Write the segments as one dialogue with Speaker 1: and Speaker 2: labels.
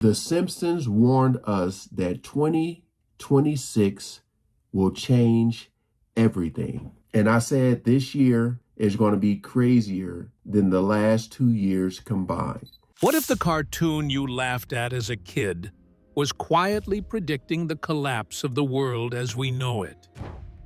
Speaker 1: The Simpsons warned us that 2026 will change everything. And I said this year is going to be crazier than the last 2 years combined.
Speaker 2: What if the cartoon you laughed at as a kid was quietly predicting the collapse of the world as we know it?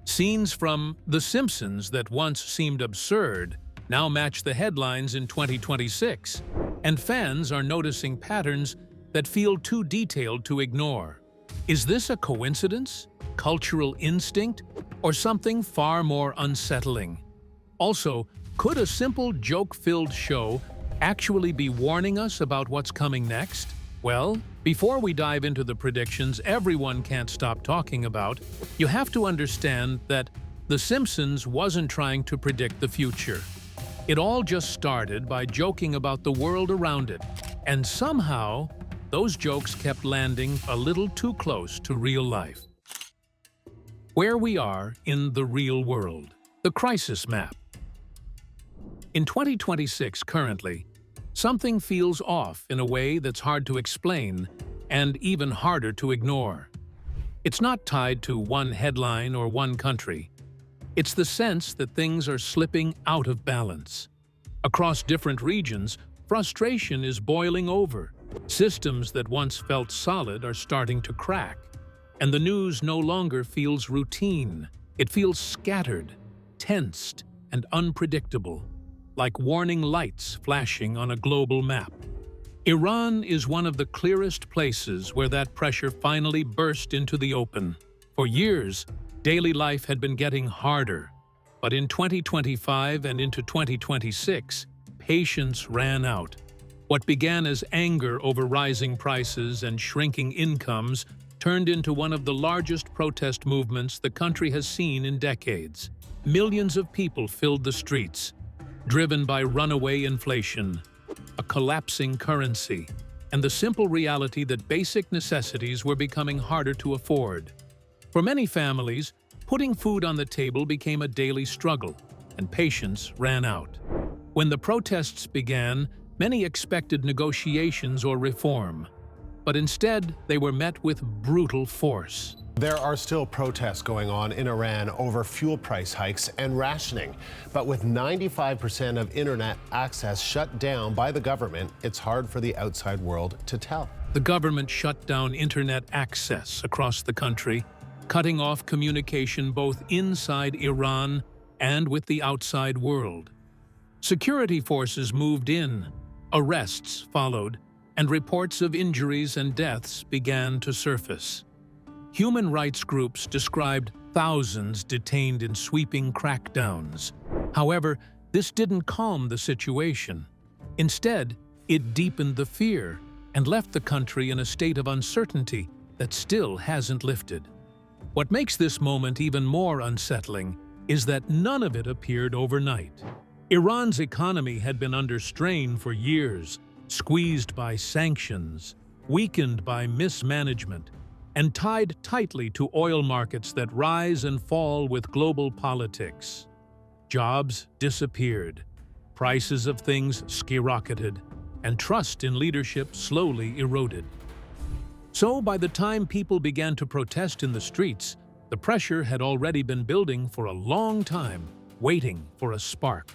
Speaker 2: Scenes from The Simpsons that once seemed absurd now match the headlines in 2026, and fans are noticing patterns that feel too detailed to ignore. Is this a coincidence, cultural instinct, or something far more unsettling? Also, could a simple joke-filled show actually be warning us about what's coming next? Well, before we dive into the predictions everyone can't stop talking about, you have to understand that The Simpsons wasn't trying to predict the future. It all just started by joking about the world around it, and somehow, those jokes kept landing a little too close to real life. Where we are in the real world. The crisis map. In 2026 currently, something feels off in a way that's hard to explain and even harder to ignore. It's not tied to one headline or one country. It's the sense that things are slipping out of balance. Across different regions, frustration is boiling over. Systems that once felt solid are starting to crack, and the news no longer feels routine. It feels scattered, tensed, and unpredictable, like warning lights flashing on a global map. Iran is one of the clearest places where that pressure finally burst into the open. For years, daily life had been getting harder, but in 2025 and into 2026, patience ran out. What began as anger over rising prices and shrinking incomes turned into one of the largest protest movements the country has seen in decades. Millions of people filled the streets, driven by runaway inflation, a collapsing currency, and the simple reality that basic necessities were becoming harder to afford. For many families, putting food on the table became a daily struggle, and patience ran out. When the protests began, many expected negotiations or reform, but instead they were met with brutal force.
Speaker 3: There are still protests going on in Iran over fuel price hikes and rationing. But with 95% of internet access shut down by the government, it's hard for the outside world to tell.
Speaker 2: The government shut down internet access across the country, cutting off communication both inside Iran and with the outside world. Security forces moved in, arrests followed, and reports of injuries and deaths began to surface. Human rights groups described thousands detained in sweeping crackdowns. However, this didn't calm the situation. Instead, it deepened the fear and left the country in a state of uncertainty that still hasn't lifted. What makes this moment even more unsettling is that none of it appeared overnight. Iran's economy had been under strain for years, squeezed by sanctions, weakened by mismanagement, and tied tightly to oil markets that rise and fall with global politics. Jobs disappeared, prices of things skyrocketed, and trust in leadership slowly eroded. So by the time people began to protest in the streets, the pressure had already been building for a long time, waiting for a spark.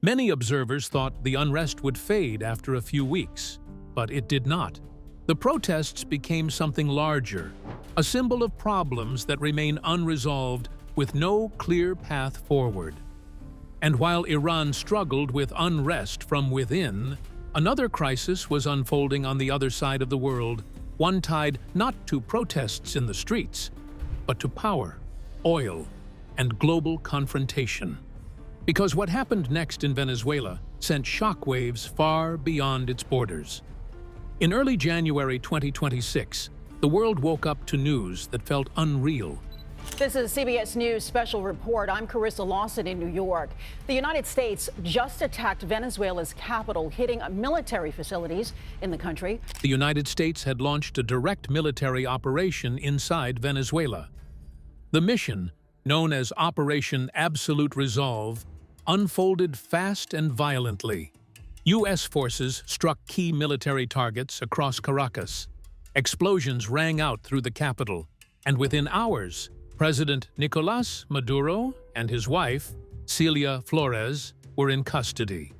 Speaker 2: Many observers thought the unrest would fade after a few weeks, but it did not. The protests became something larger, a symbol of problems that remain unresolved with no clear path forward. And while Iran struggled with unrest from within, another crisis was unfolding on the other side of the world, one tied not to protests in the streets, but to power, oil, and global confrontation. Because what happened next in Venezuela sent shockwaves far beyond its borders. In early January 2026, the world woke up to news that felt unreal.
Speaker 4: This is CBS News Special Report. I'm Carissa Lawson in New York. The United States just attacked Venezuela's capital, hitting military facilities in the country.
Speaker 2: The United States had launched a direct military operation inside Venezuela. The mission, known as Operation Absolute Resolve, unfolded fast and violently. U.S. forces struck key military targets across Caracas. Explosions rang out through the capital, and within hours, President Nicolás Maduro and his wife, Celia Flores, were in custody.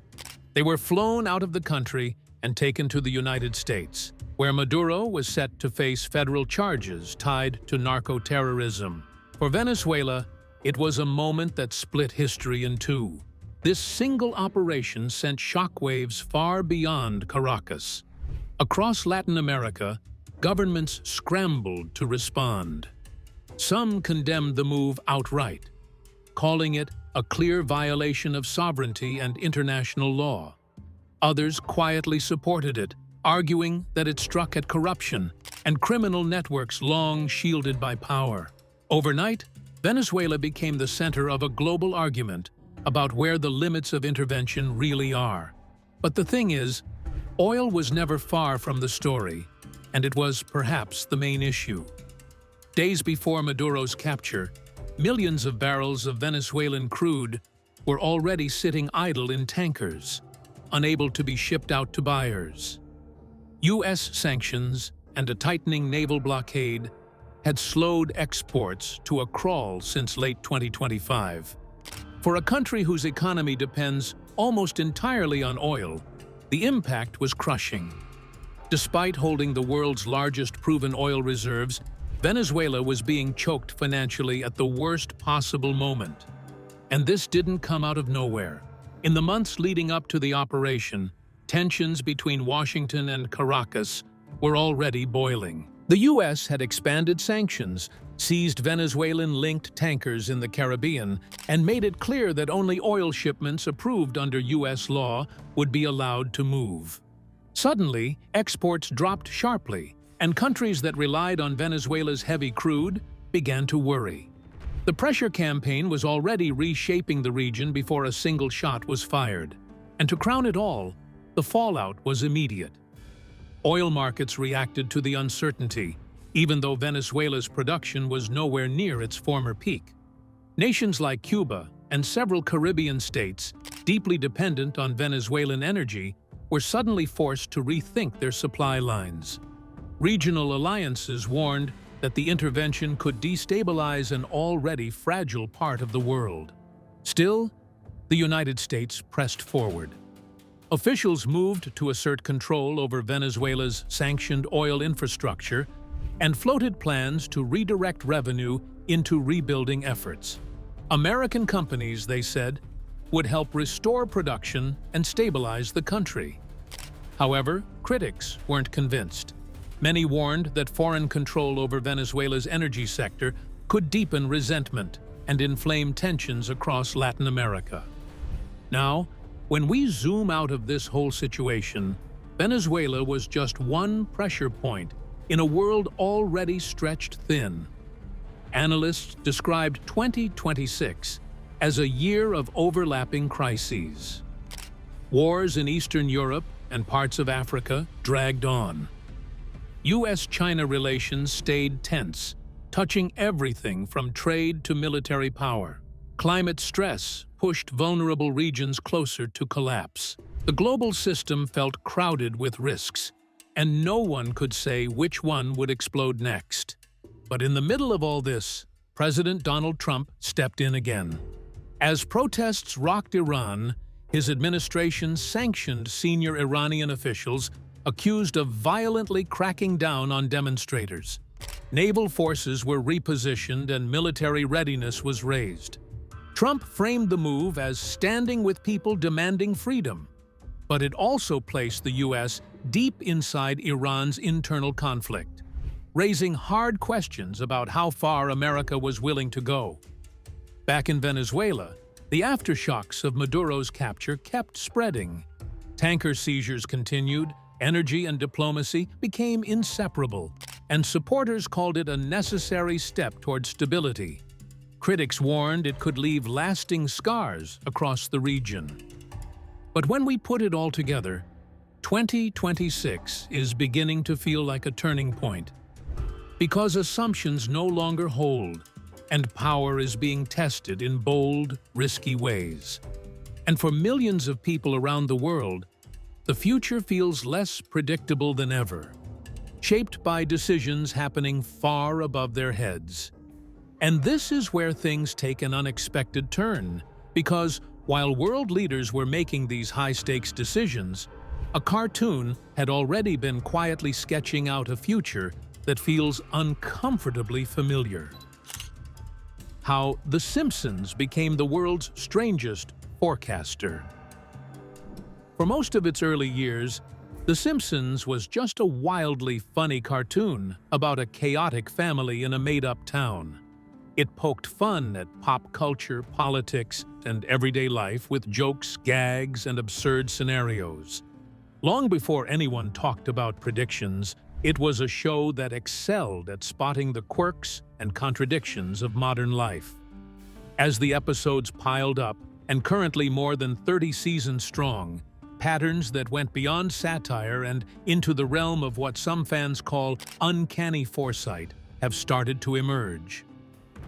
Speaker 2: They were flown out of the country and taken to the United States, where Maduro was set to face federal charges tied to narco-terrorism. For Venezuela, it was a moment that split history in two. This single operation sent shockwaves far beyond Caracas. Across Latin America, governments scrambled to respond. Some condemned the move outright, calling it a clear violation of sovereignty and international law. Others quietly supported it, arguing that it struck at corruption and criminal networks long shielded by power. Overnight, Venezuela became the center of a global argument about where the limits of intervention really are. But the thing is, oil was never far from the story, and it was perhaps the main issue. Days before Maduro's capture, millions of barrels of Venezuelan crude were already sitting idle in tankers, unable to be shipped out to buyers. U.S. sanctions and a tightening naval blockade had slowed exports to a crawl since late 2025. For a country whose economy depends almost entirely on oil, the impact was crushing. Despite holding the world's largest proven oil reserves, Venezuela was being choked financially at the worst possible moment. And this didn't come out of nowhere. In the months leading up to the operation, tensions between Washington and Caracas were already boiling. The U.S. had expanded sanctions, seized Venezuelan-linked tankers in the Caribbean, and made it clear that only oil shipments approved under U.S. law would be allowed to move. Suddenly, exports dropped sharply, and countries that relied on Venezuela's heavy crude began to worry. The pressure campaign was already reshaping the region before a single shot was fired. And to crown it all, the fallout was immediate. Oil markets reacted to the uncertainty, even though Venezuela's production was nowhere near its former peak. Nations like Cuba and several Caribbean states, deeply dependent on Venezuelan energy, were suddenly forced to rethink their supply lines. Regional alliances warned that the intervention could destabilize an already fragile part of the world. Still, the United States pressed forward. Officials moved to assert control over Venezuela's sanctioned oil infrastructure and floated plans to redirect revenue into rebuilding efforts. American companies, they said, would help restore production and stabilize the country. However, critics weren't convinced. Many warned that foreign control over Venezuela's energy sector could deepen resentment and inflame tensions across Latin America. Now, when we zoom out of this whole situation, Venezuela was just one pressure point in a world already stretched thin. Analysts described 2026 as a year of overlapping crises. Wars in Eastern Europe and parts of Africa dragged on. U.S.-China relations stayed tense, touching everything from trade to military power. Climate stress pushed vulnerable regions closer to collapse. The global system felt crowded with risks, and no one could say which one would explode next. But in the middle of all this, President Donald Trump stepped in again. As protests rocked Iran, his administration sanctioned senior Iranian officials accused of violently cracking down on demonstrators. Naval forces were repositioned and military readiness was raised. Trump framed the move as standing with people demanding freedom, but it also placed the U.S. deep inside Iran's internal conflict, raising hard questions about how far America was willing to go. Back in Venezuela, the aftershocks of Maduro's capture kept spreading. Tanker seizures continued, energy and diplomacy became inseparable, and supporters called it a necessary step toward stability. Critics warned it could leave lasting scars across the region. But when we put it all together, 2026 is beginning to feel like a turning point. Because assumptions no longer hold, and power is being tested in bold, risky ways. And for millions of people around the world, the future feels less predictable than ever, shaped by decisions happening far above their heads. And this is where things take an unexpected turn, because while world leaders were making these high-stakes decisions, a cartoon had already been quietly sketching out a future that feels uncomfortably familiar. How The Simpsons became the world's strangest forecaster. For most of its early years, The Simpsons was just a wildly funny cartoon about a chaotic family in a made-up town. It poked fun at pop culture, politics, and everyday life with jokes, gags, and absurd scenarios. Long before anyone talked about predictions, it was a show that excelled at spotting the quirks and contradictions of modern life. As the episodes piled up, and currently more than 30 seasons strong, patterns that went beyond satire and into the realm of what some fans call uncanny foresight have started to emerge.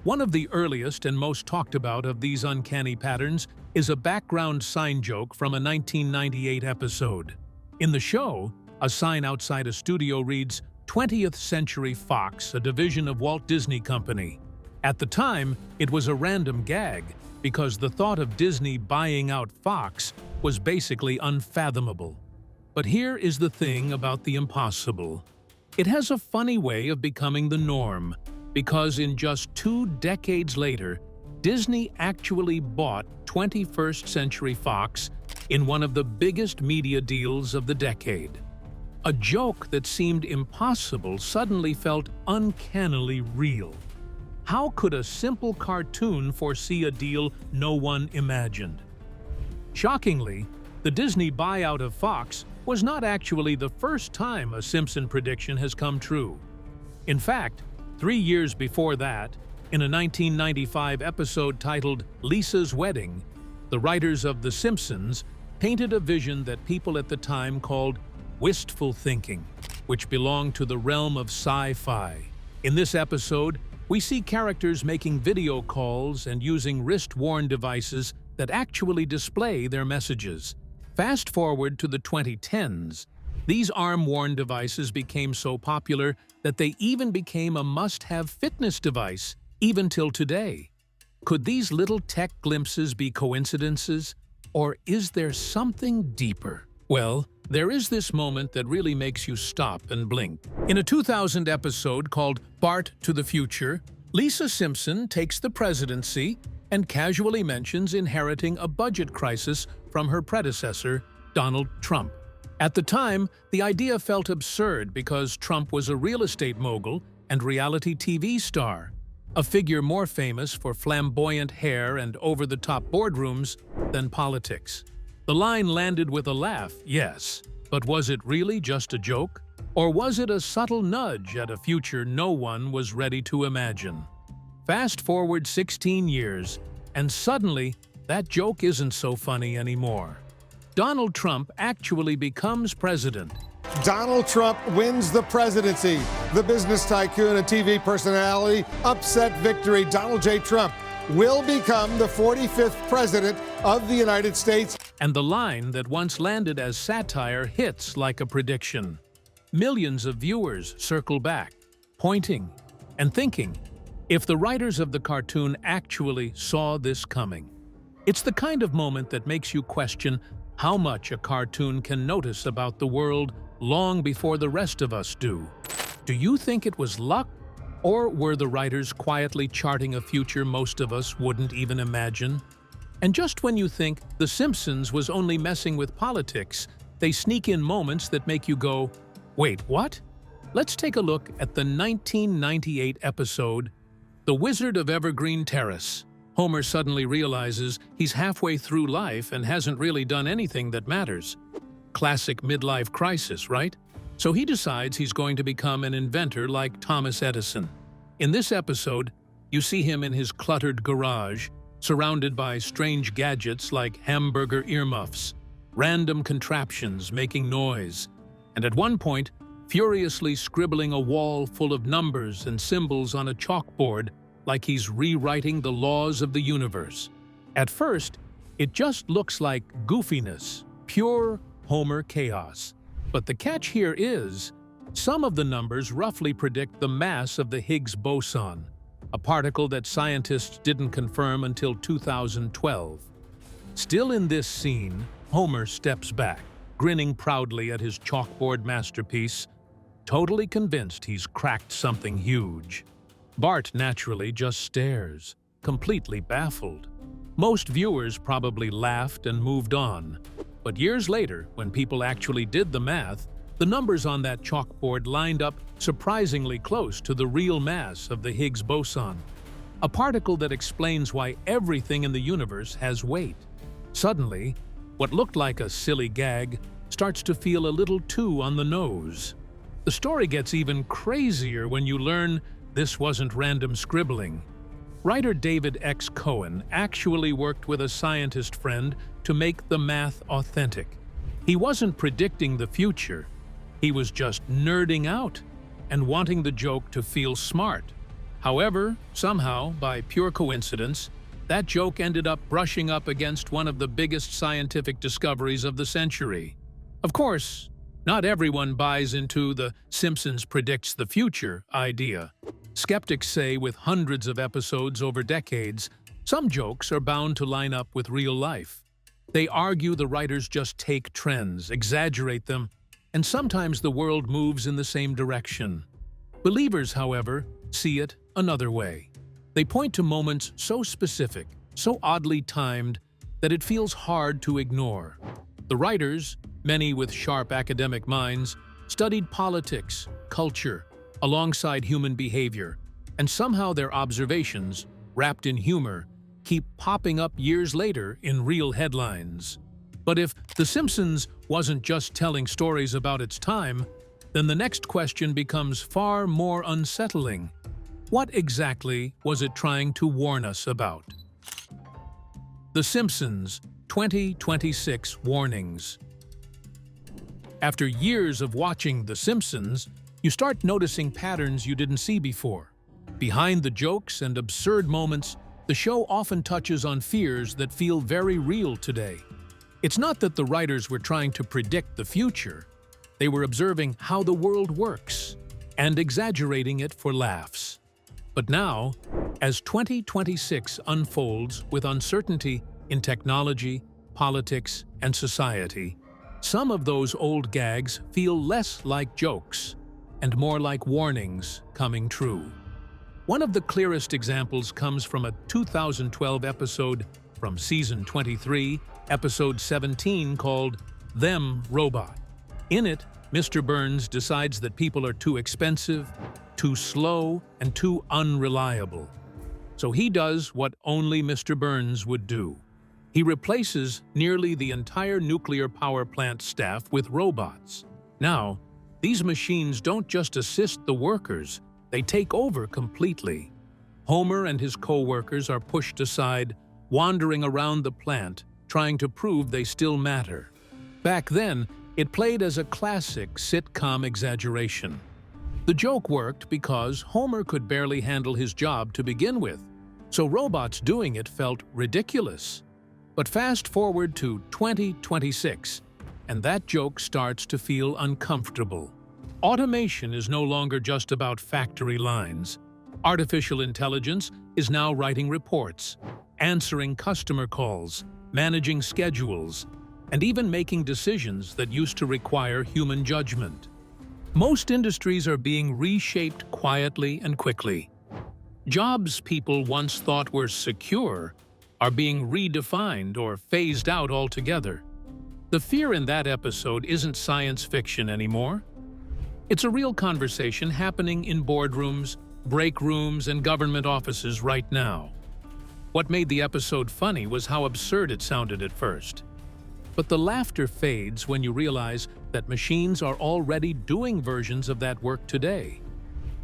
Speaker 2: One of the earliest and most talked about of these uncanny patterns is a background sign joke from a 1998 episode. In the show, a sign outside a studio reads, "20th Century Fox, a division of Walt Disney Company." At the time, it was a random gag, because the thought of Disney buying out Fox was basically unfathomable. But here is the thing about the impossible. It has a funny way of becoming the norm, because in just 2 decades later, Disney actually bought 21st Century Fox in one of the biggest media deals of the decade. A joke that seemed impossible suddenly felt uncannily real. How could a simple cartoon foresee a deal no one imagined? Shockingly, the Disney buyout of Fox was not actually the first time a Simpson prediction has come true. In fact, 3 years before that, in a 1995 episode titled Lisa's Wedding, the writers of The Simpsons painted a vision that people at the time called wistful thinking, which belonged to the realm of sci-fi. In this episode, we see characters making video calls and using wrist-worn devices that actually display their messages. Fast forward to the 2010s, these arm-worn devices became so popular that they even became a must-have fitness device, even till today. Could these little tech glimpses be coincidences? Or is there something deeper? Well, there is this moment that really makes you stop and blink. In a 2000 episode called Bart to the Future, Lisa Simpson takes the presidency and casually mentions inheriting a budget crisis from her predecessor, Donald Trump. At the time, the idea felt absurd because Trump was a real estate mogul and reality TV star, a figure more famous for flamboyant hair and over-the-top boardrooms than politics. The line landed with a laugh, yes, but was it really just a joke? Or was it a subtle nudge at a future no one was ready to imagine? Fast forward 16 years, and suddenly, that joke isn't so funny anymore. Donald Trump actually becomes president.
Speaker 5: Donald Trump wins the presidency. The business tycoon and TV personality, upset victory. Donald J. Trump will become the 45th president of the United States.
Speaker 2: And the line that once landed as satire hits like a prediction. Millions of viewers circle back, pointing and thinking, if the writers of the cartoon actually saw this coming. It's the kind of moment that makes you question how much a cartoon can notice about the world long before the rest of us do. Do you think it was luck? Or were the writers quietly charting a future most of us wouldn't even imagine? And just when you think The Simpsons was only messing with politics, they sneak in moments that make you go, wait, what? Let's take a look at the 1998 episode, The Wizard of Evergreen Terrace. Homer suddenly realizes he's halfway through life and hasn't really done anything that matters. Classic midlife crisis, right? So he decides he's going to become an inventor like Thomas Edison. In this episode, you see him in his cluttered garage, surrounded by strange gadgets like hamburger earmuffs, random contraptions making noise, and at one point, furiously scribbling a wall full of numbers and symbols on a chalkboard like he's rewriting the laws of the universe. At first, it just looks like goofiness, pure Homer chaos. But the catch here is, some of the numbers roughly predict the mass of the Higgs boson, a particle that scientists didn't confirm until 2012. Still in this scene, Homer steps back, grinning proudly at his chalkboard masterpiece, totally convinced he's cracked something huge. Bart naturally just stares, completely baffled. Most viewers probably laughed and moved on, but years later, when people actually did the math, the numbers on that chalkboard lined up surprisingly close to the real mass of the Higgs boson, a particle that explains why everything in the universe has weight. Suddenly, what looked like a silly gag starts to feel a little too on the nose. The story gets even crazier when you learn this wasn't random scribbling. Writer David X. Cohen actually worked with a scientist friend to make the math authentic. He wasn't predicting the future. He was just nerding out and wanting the joke to feel smart. However, somehow, by pure coincidence, that joke ended up brushing up against one of the biggest scientific discoveries of the century. Of course, not everyone buys into the Simpsons predicts the future idea. Skeptics say with hundreds of episodes over decades, some jokes are bound to line up with real life. They argue the writers just take trends, exaggerate them, and sometimes the world moves in the same direction. Believers, however, see it another way. They point to moments so specific, so oddly timed, that it feels hard to ignore. The writers, many with sharp academic minds, studied politics, culture, alongside human behavior, and somehow their observations, wrapped in humor, keep popping up years later in real headlines. But if The Simpsons wasn't just telling stories about its time, then the next question becomes far more unsettling. What exactly was it trying to warn us about? The Simpsons 2026 Warnings. After years of watching The Simpsons, you start noticing patterns you didn't see before. Behind the jokes and absurd moments, the show often touches on fears that feel very real today. It's not that the writers were trying to predict the future. They were observing how the world works and exaggerating it for laughs. But now, as 2026 unfolds with uncertainty in technology, politics, and society, some of those old gags feel less like jokes and more like warnings coming true. One of the clearest examples comes from a 2012 episode from Season 23, Episode 17, called Them Robot. In it, Mr. Burns decides that people are too expensive, too slow, and too unreliable. So he does what only Mr. Burns would do. He replaces nearly the entire nuclear power plant staff with robots. Now, these machines don't just assist the workers, they take over completely. Homer and his co-workers are pushed aside, wandering around the plant, trying to prove they still matter. Back then, it played as a classic sitcom exaggeration. The joke worked because Homer could barely handle his job to begin with, so robots doing it felt ridiculous. But fast forward to 2026, and that joke starts to feel uncomfortable. Automation is no longer just about factory lines. Artificial intelligence is now writing reports, answering customer calls, managing schedules, and even making decisions that used to require human judgment. Most industries are being reshaped quietly and quickly. Jobs people once thought were secure are being redefined or phased out altogether. The fear in that episode isn't science fiction anymore. It's a real conversation happening in boardrooms, break rooms, and government offices right now. What made the episode funny was how absurd it sounded at first. But the laughter fades when you realize that machines are already doing versions of that work today.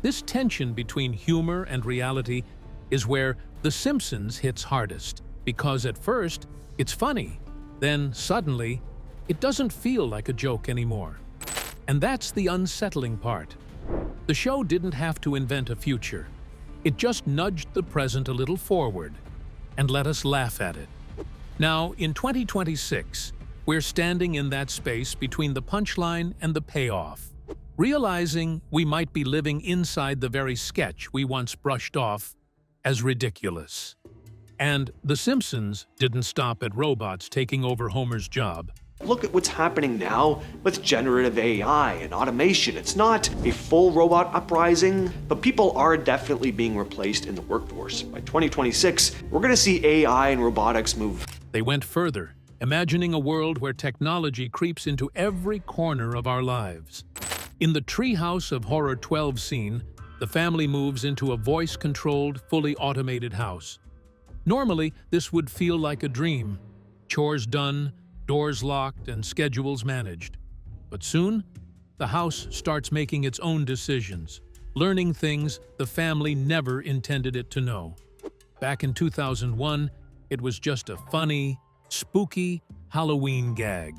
Speaker 2: This tension between humor and reality is where The Simpsons hits hardest, because at first, it's funny. Then, suddenly, it doesn't feel like a joke anymore. And that's the unsettling part. The show didn't have to invent a future. It just nudged the present a little forward and let us laugh at it. Now, in 2026, we're standing in that space between the punchline and the payoff, realizing we might be living inside the very sketch we once brushed off as ridiculous. And The Simpsons didn't stop at robots taking over Homer's job.
Speaker 6: Look at what's happening now with generative AI and automation. It's not a full robot uprising, but people are definitely being replaced in the workforce. By 2026, we're going to see AI and robotics move.
Speaker 2: They went further, imagining a world where technology creeps into every corner of our lives. In the Treehouse of Horror 12 scene, the family moves into a voice-controlled, fully automated house. Normally, this would feel like a dream. Chores done, doors locked, and schedules managed. But soon, the house starts making its own decisions, learning things the family never intended it to know. Back in 2001, it was just a funny, spooky Halloween gag.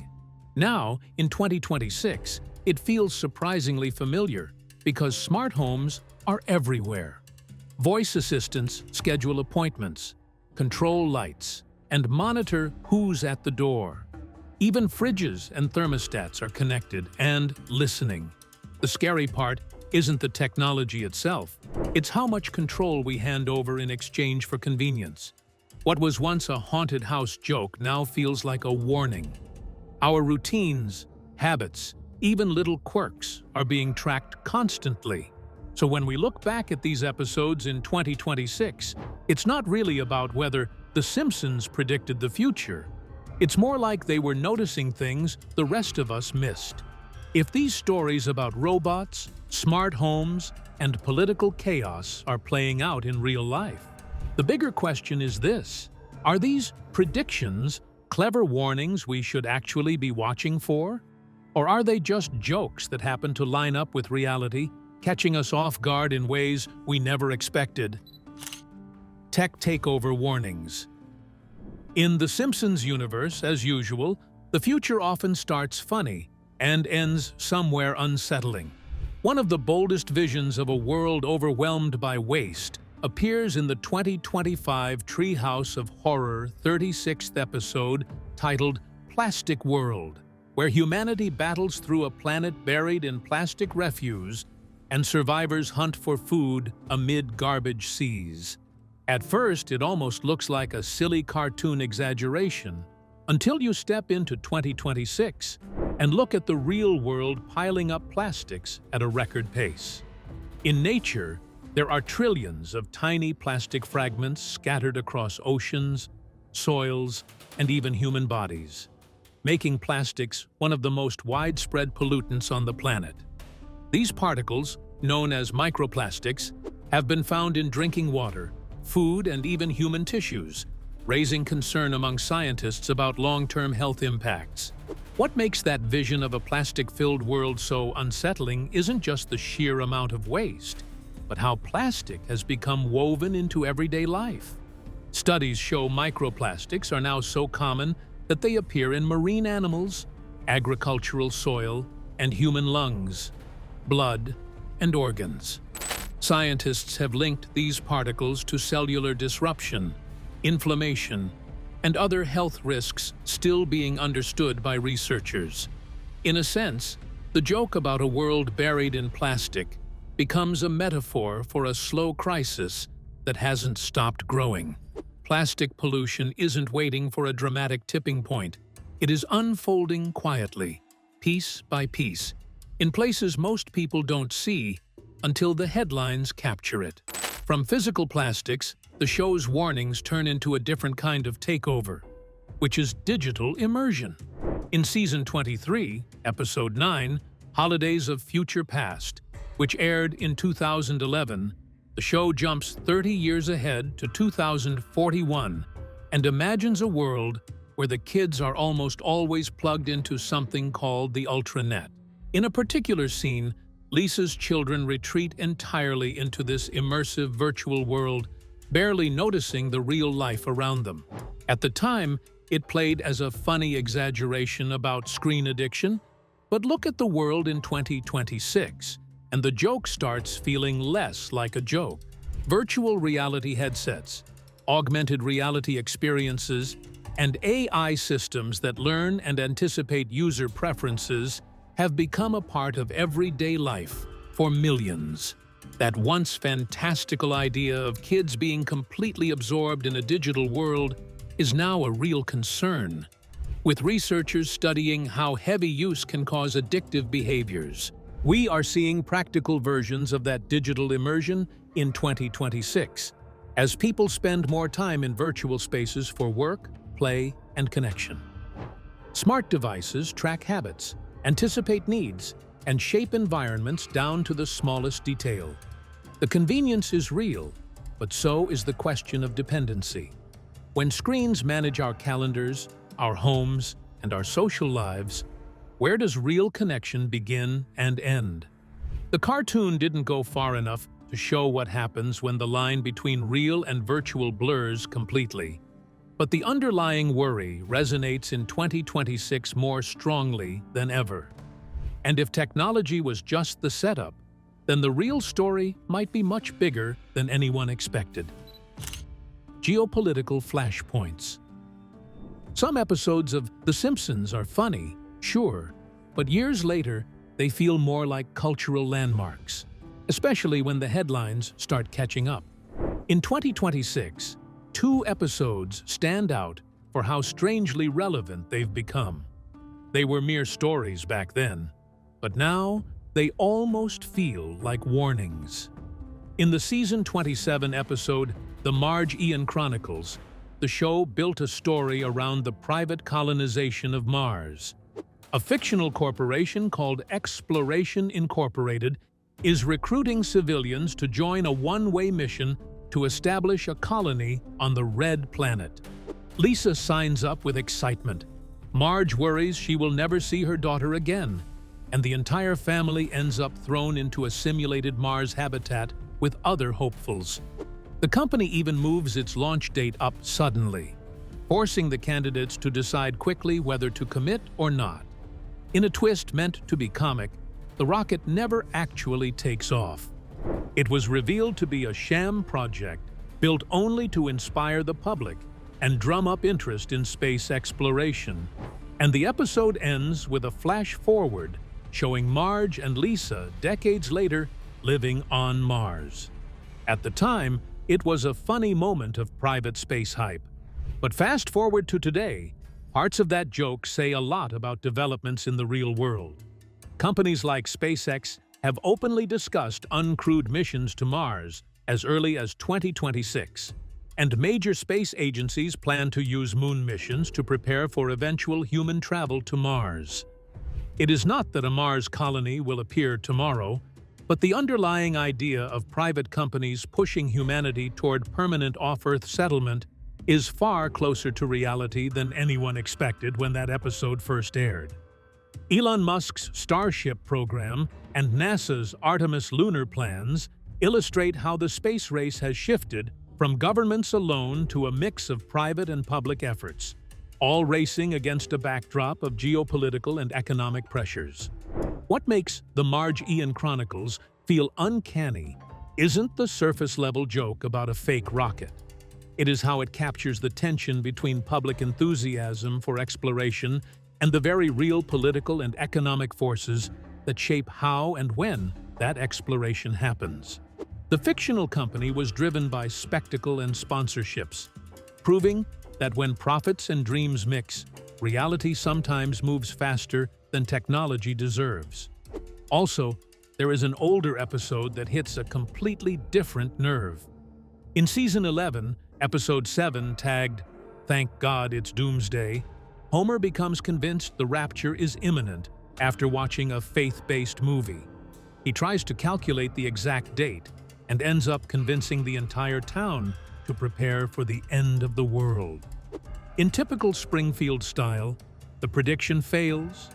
Speaker 2: Now, in 2026, it feels surprisingly familiar because smart homes are everywhere. Voice assistants schedule appointments, control lights, and monitor who's at the door. Even fridges and thermostats are connected and listening. The scary part isn't the technology itself, it's how much control we hand over in exchange for convenience. What was once a haunted house joke now feels like a warning. Our routines, habits, even little quirks are being tracked constantly. So when we look back at these episodes in 2026, it's not really about whether The Simpsons predicted the future. It's more like they were noticing things the rest of us missed. If these stories about robots, smart homes, and political chaos are playing out in real life, the bigger question is this: are these predictions clever warnings we should actually be watching for? Or are they just jokes that happen to line up with reality, catching us off guard in ways we never expected? Tech takeover warnings. In The Simpsons universe, as usual, the future often starts funny and ends somewhere unsettling. One of the boldest visions of a world overwhelmed by waste appears in the 2025 Treehouse of Horror 36th episode titled Plastic World, where humanity battles through a planet buried in plastic refuse and survivors hunt for food amid garbage seas. At first, it almost looks like a silly cartoon exaggeration, until you step into 2026 and look at the real world piling up plastics at a record pace. In nature, there are trillions of tiny plastic fragments scattered across oceans, soils, and even human bodies, making plastics one of the most widespread pollutants on the planet. These particles, known as microplastics, have been found in drinking water, food, and even human tissues, raising concern among scientists about long-term health impacts. What makes that vision of a plastic-filled world so unsettling isn't just the sheer amount of waste, but how plastic has become woven into everyday life. Studies show microplastics are now so common that they appear in marine animals, agricultural soil, and human lungs, blood, and organs. Scientists have linked these particles to cellular disruption, inflammation, and other health risks still being understood by researchers. In a sense, the joke about a world buried in plastic becomes a metaphor for a slow crisis that hasn't stopped growing. Plastic pollution isn't waiting for a dramatic tipping point. It is unfolding quietly, piece by piece, in places most people don't see until the headlines capture it. From physical plastics, the show's warnings turn into a different kind of takeover, which is digital immersion. In Season 23, Episode 9, Holidays of Future Past, which aired in 2011, the show jumps 30 years ahead to 2041 and imagines a world where the kids are almost always plugged into something called the Ultranet. In a particular scene, Lisa's children retreat entirely into this immersive virtual world, barely noticing the real life around them. At the time, it played as a funny exaggeration about screen addiction, but look at the world in 2026, and the joke starts feeling less like a joke. Virtual reality headsets, augmented reality experiences, And AI systems that learn and anticipate user preferences have become a part of everyday life for millions. That once fantastical idea of kids being completely absorbed in a digital world is now a real concern, with researchers studying how heavy use can cause addictive behaviors. We are seeing practical versions of that digital immersion in 2026, as people spend more time in virtual spaces for work, play, and connection. Smart devices track habits, anticipate needs, and shape environments down to the smallest detail. The convenience is real, but so is the question of dependency. When screens manage our calendars, our homes, and our social lives, where does real connection begin and end? The cartoon didn't go far enough to show what happens when the line between real and virtual blurs completely. But the underlying worry resonates in 2026 more strongly than ever. And if technology was just the setup, then the real story might be much bigger than anyone expected. Geopolitical flashpoints. Some episodes of The Simpsons are funny, sure, but years later, they feel more like cultural landmarks, especially when the headlines start catching up. In 2026, 2 episodes stand out for how strangely relevant they've become. They were mere stories back then, but now they almost feel like warnings. In the season 27 episode, The Marge Ian Chronicles, the show built a story around the private colonization of Mars. A fictional corporation called Exploration Incorporated is recruiting civilians to join a one-way mission to establish a colony on the Red Planet. Lisa signs up with excitement. Marge worries she will never see her daughter again, and the entire family ends up thrown into a simulated Mars habitat with other hopefuls. The company even moves its launch date up suddenly, forcing the candidates to decide quickly whether to commit or not. In a twist meant to be comic, the rocket never actually takes off. It was revealed to be a sham project built only to inspire the public and drum up interest in space exploration. And the episode ends with a flash forward showing Marge and Lisa decades later living on Mars. At the time, it was a funny moment of private space hype. But fast forward to today, parts of that joke say a lot about developments in the real world. Companies like SpaceX have openly discussed uncrewed missions to Mars as early as 2026, and major space agencies plan to use moon missions to prepare for eventual human travel to Mars. It is not that a Mars colony will appear tomorrow, but the underlying idea of private companies pushing humanity toward permanent off-Earth settlement is far closer to reality than anyone expected when that episode first aired. Elon Musk's Starship program and NASA's Artemis lunar plans illustrate how the space race has shifted from governments alone to a mix of private and public efforts, all racing against a backdrop of geopolitical and economic pressures. What makes The Marge Ian Chronicles feel uncanny isn't the surface-level joke about a fake rocket. It is how it captures the tension between public enthusiasm for exploration and the very real political and economic forces that shape how and when that exploration happens. The fictional company was driven by spectacle and sponsorships, proving that when profits and dreams mix, reality sometimes moves faster than technology deserves. Also, there is an older episode that hits a completely different nerve. In Season 11, Episode 7, tagged, "Thank God It's Doomsday," Homer becomes convinced the rapture is imminent after watching a faith-based movie. He tries to calculate the exact date and ends up convincing the entire town to prepare for the end of the world. In typical Springfield style, the prediction fails,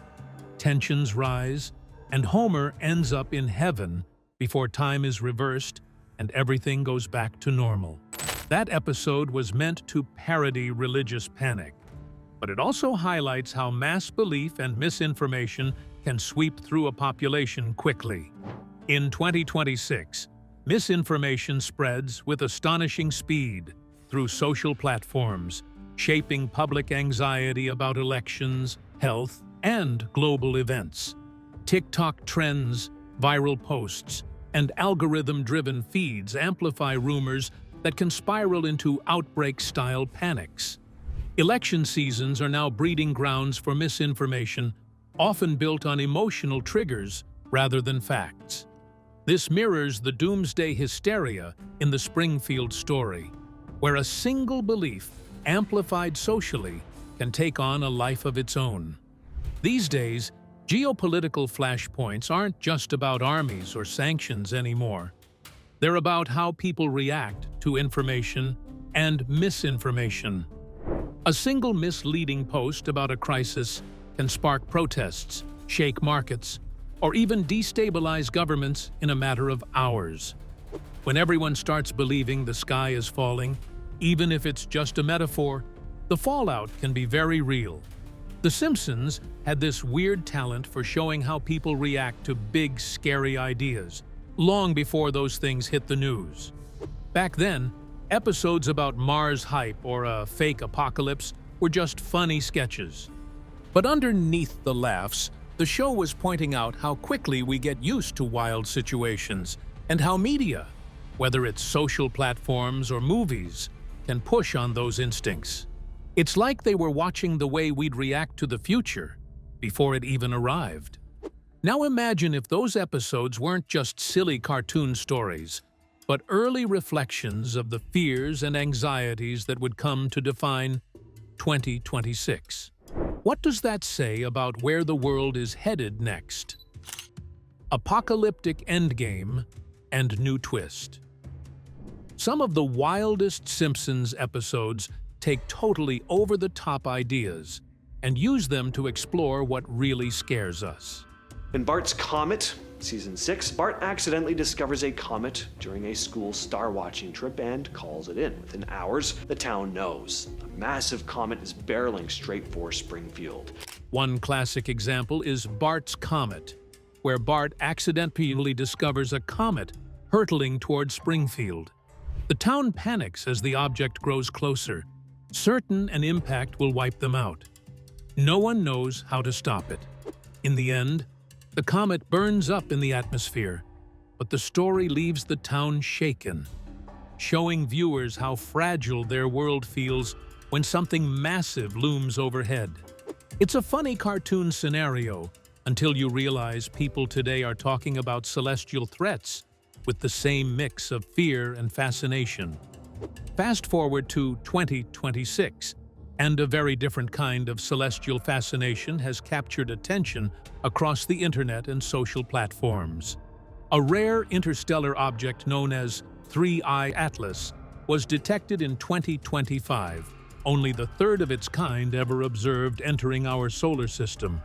Speaker 2: tensions rise, and Homer ends up in heaven before time is reversed and everything goes back to normal. That episode was meant to parody religious panic, but it also highlights how mass belief and misinformation can sweep through a population quickly. In 2026, misinformation spreads with astonishing speed through social platforms, shaping public anxiety about elections, health, and global events. TikTok trends, viral posts, and algorithm-driven feeds amplify rumors that can spiral into outbreak-style panics. Election seasons are now breeding grounds for misinformation, often built on emotional triggers rather than facts. This mirrors the doomsday hysteria in the Springfield story, where a single belief, amplified socially, can take on a life of its own. These days, geopolitical flashpoints aren't just about armies or sanctions anymore. They're about how people react to information and misinformation. A single misleading post about a crisis can spark protests, shake markets, or even destabilize governments in a matter of hours. When everyone starts believing the sky is falling, even if it's just a metaphor, the fallout can be very real. The Simpsons had this weird talent for showing how people react to big, scary ideas, long before those things hit the news. Back then, episodes about Mars hype or a fake apocalypse were just funny sketches. But underneath the laughs, the show was pointing out how quickly we get used to wild situations and how media, whether it's social platforms or movies, can push on those instincts. It's like they were watching the way we'd react to the future before it even arrived. Now imagine if those episodes weren't just silly cartoon stories, but early reflections of the fears and anxieties that would come to define 2026. What does that say about where the world is headed next? Apocalyptic endgame and new twist. Some of the wildest Simpsons episodes take totally over-the-top ideas and use them to explore what really scares us.
Speaker 6: In Bart's Comet, Season 6, Bart accidentally discovers a comet during a school star-watching trip and calls it in. Within hours, the town knows. A massive comet is barreling straight for Springfield.
Speaker 2: One classic example is Bart's Comet, where Bart accidentally discovers a comet hurtling toward Springfield. The town panics as the object grows closer, certain an impact will wipe them out. No one knows how to stop it. In the end, the comet burns up in the atmosphere, but the story leaves the town shaken, showing viewers how fragile their world feels when something massive looms overhead. It's a funny cartoon scenario until you realize people today are talking about celestial threats with the same mix of fear and fascination. Fast forward to 2026, and a very different kind of celestial fascination has captured attention across the internet and social platforms. A rare interstellar object known as 3I Atlas was detected in 2025, only the third of its kind ever observed entering our solar system.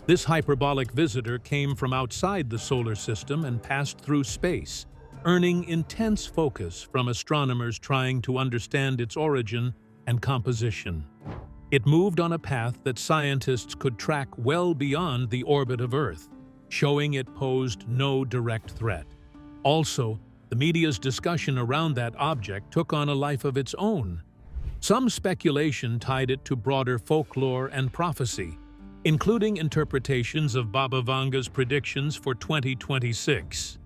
Speaker 2: This hyperbolic visitor came from outside the solar system and passed through space, earning intense focus from astronomers trying to understand its origin and composition. It moved on a path that scientists could track well beyond the orbit of Earth, showing it posed no direct threat. Also, the media's discussion around that object took on a life of its own. Some speculation tied it to broader folklore and prophecy, including interpretations of Baba Vanga's predictions for 2026.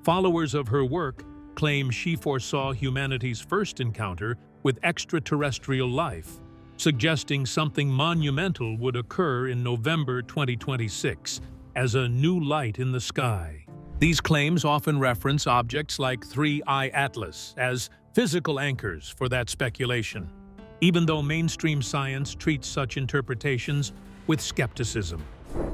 Speaker 2: Followers of her work claim she foresaw humanity's first encounter with extraterrestrial life, suggesting something monumental would occur in November 2026 as a new light in the sky. These claims often reference objects like 3I Atlas as physical anchors for that speculation, even though mainstream science treats such interpretations with skepticism.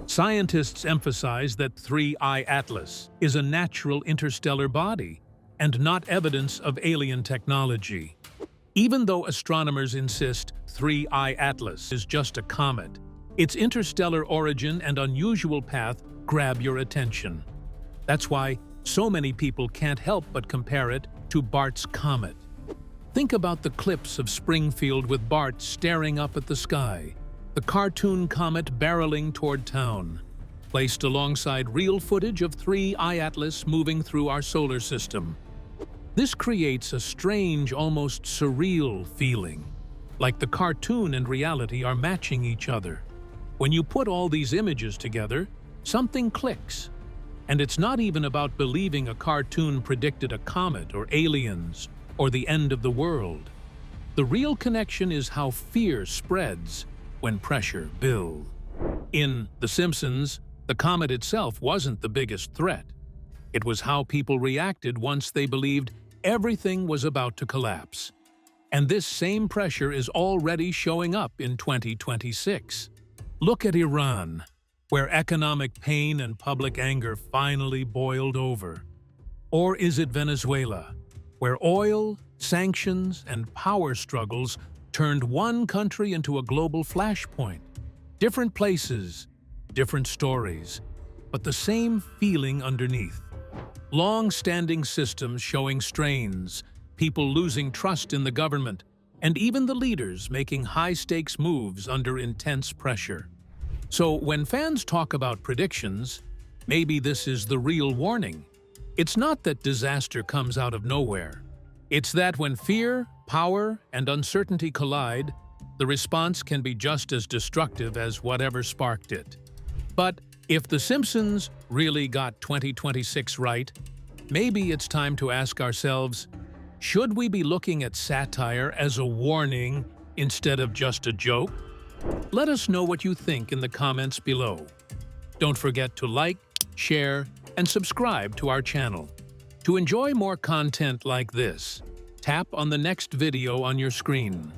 Speaker 2: Scientists emphasize that 3I Atlas is a natural interstellar body and not evidence of alien technology. Even though astronomers insist 3I Atlas is just a comet, its interstellar origin and unusual path grab your attention. That's why so many people can't help but compare it to Bart's Comet. Think about the clips of Springfield with Bart staring up at the sky, the cartoon comet barreling toward town, placed alongside real footage of 3I Atlas moving through our solar system. This creates a strange, almost surreal feeling, like the cartoon and reality are matching each other. When you put all these images together, something clicks. And it's not even about believing a cartoon predicted a comet or aliens or the end of the world. The real connection is how fear spreads when pressure builds. In The Simpsons, the comet itself wasn't the biggest threat. It was how people reacted once they believed everything was about to collapse. And this same pressure is already showing up in 2026. Look at Iran, where economic pain and public anger finally boiled over. Or is it Venezuela, where oil, sanctions, and power struggles turned one country into a global flashpoint? Different places, different stories, but the same feeling underneath. Long-standing systems showing strains, people losing trust in the government, and even the leaders making high-stakes moves under intense pressure. So when fans talk about predictions, maybe this is the real warning. It's not that disaster comes out of nowhere. It's that when fear, power, and uncertainty collide, the response can be just as destructive as whatever sparked it. But if The Simpsons really got 2026 right, maybe it's time to ask ourselves, should we be looking at satire as a warning instead of just a joke? Let us know what you think in the comments below. Don't forget to like, share, and subscribe to our channel. To enjoy more content like this, tap on the next video on your screen.